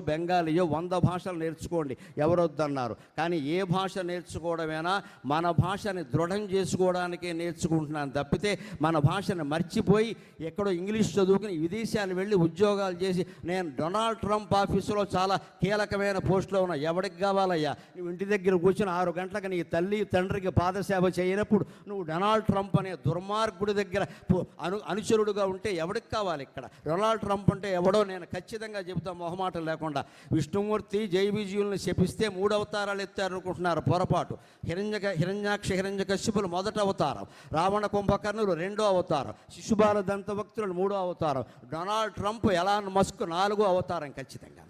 బెంగాలీయో 100 భాషలు నేర్చుకోండి, ఎవరొద్దన్నారు. కానీ ఏ భాష నేర్చుకోవడమేనా మన భాషని దృఢం చేసుకోవడానికే నేర్చుకుంటున్నాను తప్పితే మన భాషను మర్చిపోయి ఎక్కడో ఇంగ్లీష్ చదువుకుని విదేశాలు వెళ్ళి ఉద్యోగాలు చేసి నేను డొనాల్డ్ ట్రంప్ ఆఫీసులో చాలా కీలకమైన పోస్టులో ఉన్నా. ఎవరికి కావాలయ్యా? నువ్వు ఇంటి దగ్గర కూర్చొని 6 గంటలకు నీ తల్లి తండ్రికి పాదసేవ చేయనప్పుడు నువ్వు డొనాల్డ్ ట్రంప్ అనే దుర్మార్గుడి దగ్గర అనుచరుడుగా ఉంటే ఎవరికి కావాలి ఇక్కడ? డొనాల్డ్ ట్రంప్ అంటే ఎవడో నేను ఖచ్చితంగా చెబుతాను మొహమాటం లేకుండా. విష్ణుమూర్తి జైవిజయుల్ని శపిస్తే 3 అవతారాలు ఎత్తారనుకుంటున్నారు, పొరపాటు. హిరణ్యకశిపులు 1వ అవతారం, రావణ కుంభకర్ణులు 2వ అవతారం, శిశుబాల దంతభక్తులు 3వ అవతారం, డొనాల్డ్ ట్రంప్ ఎలాన్ మస్క్ 4వ అవతారం ఖచ్చితంగా.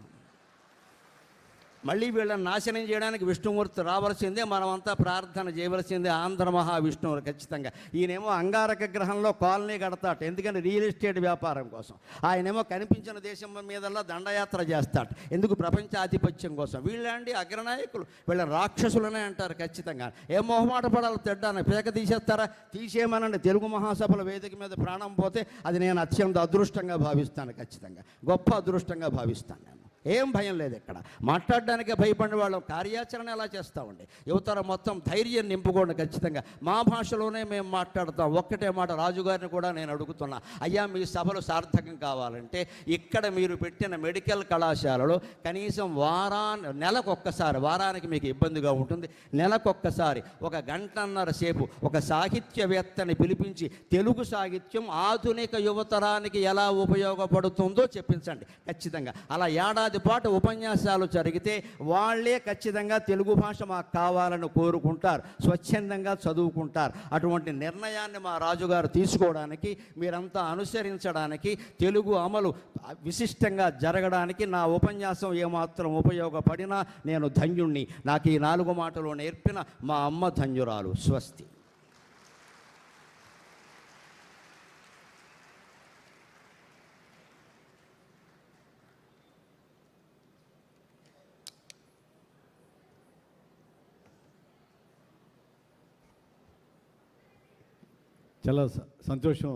మళ్ళీ వీళ్ళని నాశనం చేయడానికి విష్ణుమూర్తి రావాల్సిందే, మనమంతా ప్రార్థన చేయవలసిందే ఆంధ్ర మహావిష్ణువులు ఖచ్చితంగా. ఈయనేమో అంగారక గ్రహంలో కాలనీ కడతాట, ఎందుకని రియల్ ఎస్టేట్ వ్యాపారం కోసం. ఆయనేమో కనిపించిన దేశం మీదల్లా దండయాత్ర చేస్తాట, ఎందుకు? ప్రపంచ ఆధిపత్యం కోసం. వీళ్ళండి అగ్రనాయకులు, వీళ్ళ రాక్షసులనే అంటారు ఖచ్చితంగా. ఏం మొహమాట పడాలి? తెడ్డాను పేక తీసేస్తారా? తీసేయమనండి. తెలుగు మహాసభల వేదిక మీద ప్రాణం పోతే అది నేను అత్యంత అదృష్టంగా భావిస్తాను, ఖచ్చితంగా గొప్ప అదృష్టంగా భావిస్తాను నేను. ఏం భయం లేదు ఇక్కడ. మాట్లాడడానికే భయపడిన వాళ్ళు కార్యాచరణ ఎలా చేస్తామండి? యువతర మొత్తం ధైర్యం నింపుకోండి ఖచ్చితంగా. మా భాషలోనే మేము మాట్లాడతాం. ఒక్కటే మాట రాజుగారిని కూడా నేను అడుగుతున్నా, అయ్యా మీ సభలు సార్థకం కావాలంటే ఇక్కడ మీరు పెట్టిన మెడికల్ కళాశాలలో కనీసం నెలకొక్కసారి, వారానికి మీకు ఇబ్బందిగా ఉంటుంది, నెలకొక్కసారి 1 గంటన్నర సేపు ఒక సాహిత్యవేత్తని పిలిపించి తెలుగు సాహిత్యం ఆధునిక యువతరానికి ఎలా ఉపయోగపడుతుందో చెప్పించండి ఖచ్చితంగా. అలా ఏడాది పాటు ఉపన్యాసాలు జరిగితే వాళ్ళే ఖచ్చితంగా తెలుగు భాష మాకు కావాలని కోరుకుంటారు, స్వచ్ఛందంగా చదువుకుంటారు. అటువంటి నిర్ణయాన్ని మా రాజుగారు తీసుకోవడానికి, మీరంతా అనుసరించడానికి, తెలుగు అమలు విశిష్టంగా జరగడానికి నా ఉపన్యాసం ఏమాత్రం ఉపయోగపడినా నేను ధన్యుణ్ణి. నాకు ఈ 4 మాటలు నేర్పిన మా అమ్మ ధన్యురాలు. స్వస్తి. చాలా సంతోషం